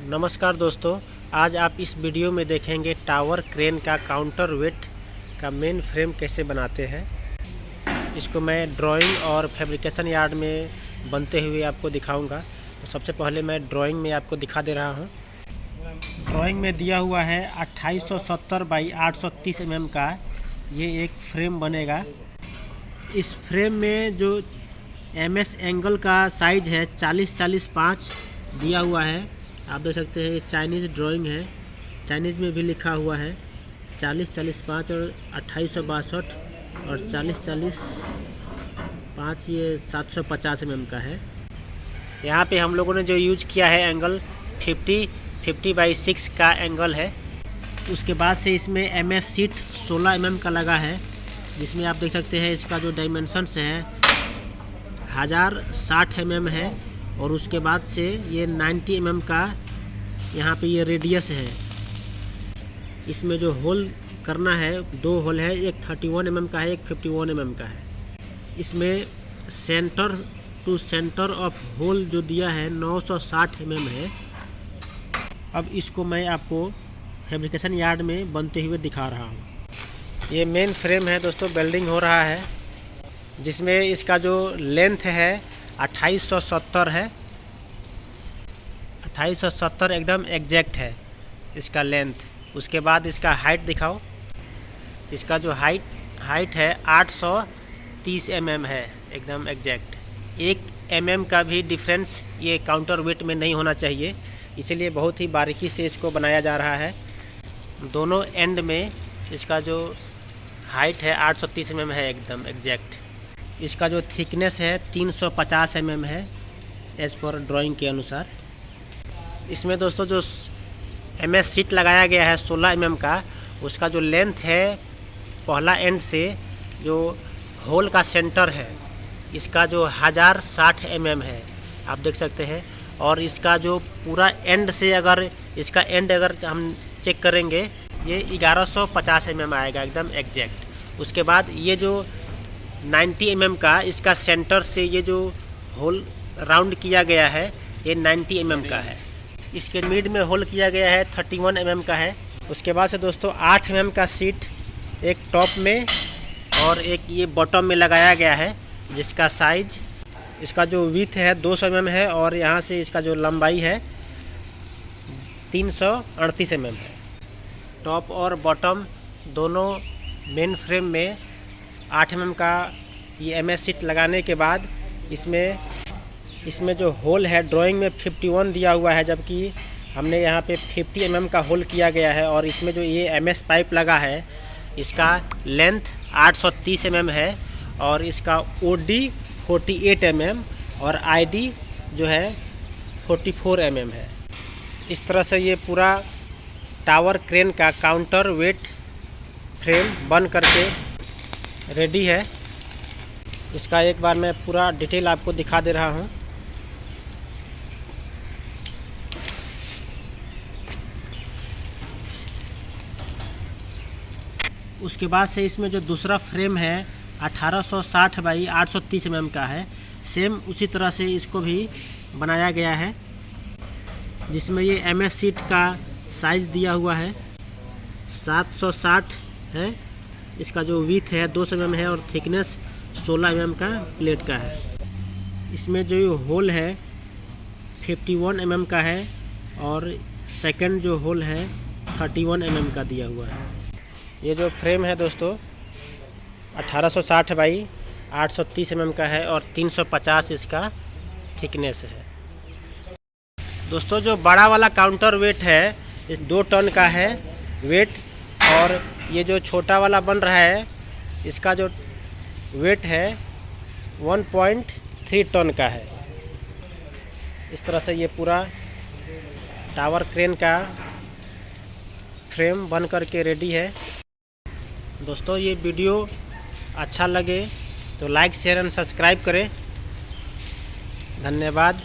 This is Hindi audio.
नमस्कार दोस्तों, आज आप इस वीडियो में देखेंगे टावर क्रेन का काउंटर वेट का मेन फ्रेम कैसे बनाते हैं। इसको मैं ड्राइंग और फैब्रिकेशन यार्ड में बनते हुए आपको दिखाऊंगा। तो सबसे पहले मैं ड्राइंग में आपको दिखा दे रहा हूं। ड्राइंग में दिया हुआ है 2870 बाई 830 mm का ये एक फ्रेम बनेगा। इस फ्रेम में जो MS एंगल का साइज है 40-40-5 दिया हुआ है। आप देख सकते हैं ये चाइनीज़ ड्राइंग है, चाइनीज़ में भी लिखा हुआ है 40-40-5 और 2862 और 40-40-5 ये 750 mm का है। यहाँ पे हम लोगों ने जो यूज किया है एंगल 50/6 का एंगल है। उसके बाद से इसमें MS सीट 16 mm का लगा है, जिसमें आप देख सकते हैं इसका जो डायमेंशंस है 1060 mm है। और उसके बाद से ये 90 mm का यहाँ पे ये रेडियस है। इसमें जो होल करना है 2 होल है, एक 31 mm का है, एक 51 mm का है। इसमें centre to centre of hole जो दिया है 960 mm है। अब इसको मैं आपको फैब्रिकेशन यार्ड में बनते हुए दिखा रहा हूँ। ये मेन फ्रेम है दोस्तों, वेल्डिंग हो रहा है, जिसमें इसका जो लेंथ है 2870 है। 2870 एकदम एग्जैक्ट है इसका लेंथ। उसके बाद इसका हाइट दिखाओ। इसका जो हाइट है 830 mm है, एकदम एग्जैक्ट। 1 mm का भी डिफरेंस ये काउंटर वेट में नहीं होना चाहिए, इसीलिए बहुत ही बारीकी से इसको बनाया जा रहा है। दोनों एंड में इसका जो हाइट है 830 mm है, एकदम एग्जैक्ट। इसका जो थिकनेस है 350 mm है एज़ पर ड्राइंग के अनुसार। इसमें दोस्तों जो MS सीट लगाया गया है 16 mm का, उसका जो लेंथ है पहला एंड से जो होल का सेंटर है इसका जो 1060 mm है, आप देख सकते हैं। और इसका जो पूरा एंड से अगर इसका एंड अगर हम चेक करेंगे ये 1150 mm आएगा, एकदम एग्जैक्ट। उसके बाद ये जो 90 mm का इसका सेंटर से ये जो होल राउंड किया गया है ये 90 mm का है। इसके मिड में होल किया गया है 31 mm का है। उसके बाद से दोस्तों 8 mm का सीट एक टॉप में और एक ये बॉटम में लगाया गया है, जिसका साइज इसका जो विड्थ है 200 mm है और यहाँ से इसका जो लंबाई है 338 mm है। टॉप और बॉटम दोनों मेन फ्रेम में 8 mm का ये MS सीट लगाने के बाद इसमें जो होल है ड्राइंग में 51 दिया हुआ है, जबकि हमने यहाँ पे 50 mm का होल किया गया है। और इसमें जो ये MS पाइप लगा है इसका लेंथ 830 mm है और इसका OD 48 mm और ID जो है 44 mm है। इस तरह से ये पूरा टावर क्रेन का काउंटर वेट फ्रेम बन करके रेडी है। इसका एक बार मैं पूरा डिटेल आपको दिखा दे रहा हूँ। उसके बाद से इसमें जो दूसरा फ्रेम है 1860 बाई 830 mm का है, सेम उसी तरह से इसको भी बनाया गया है, जिसमें ये MS सीट का साइज़ दिया हुआ है 760 है। इसका जो विड्थ है 200 mm है और थिकनेस 16 mm का प्लेट का है। इसमें जो होल है 51 mm का है और सेकंड जो होल है 31 mm का दिया हुआ है। ये जो फ्रेम है दोस्तों 1860 बाई 830 mm का है और 350 इसका थिकनेस है। दोस्तों जो बड़ा वाला काउंटर वेट है इस 2 टन का है वेट, और ये जो छोटा वाला बन रहा है इसका जो वेट है 1.3 टन का है। इस तरह से ये पूरा टावर क्रेन का फ्रेम बन करके रेडी है। दोस्तों ये वीडियो अच्छा लगे तो लाइक शेयर एंड सब्सक्राइब करें। धन्यवाद।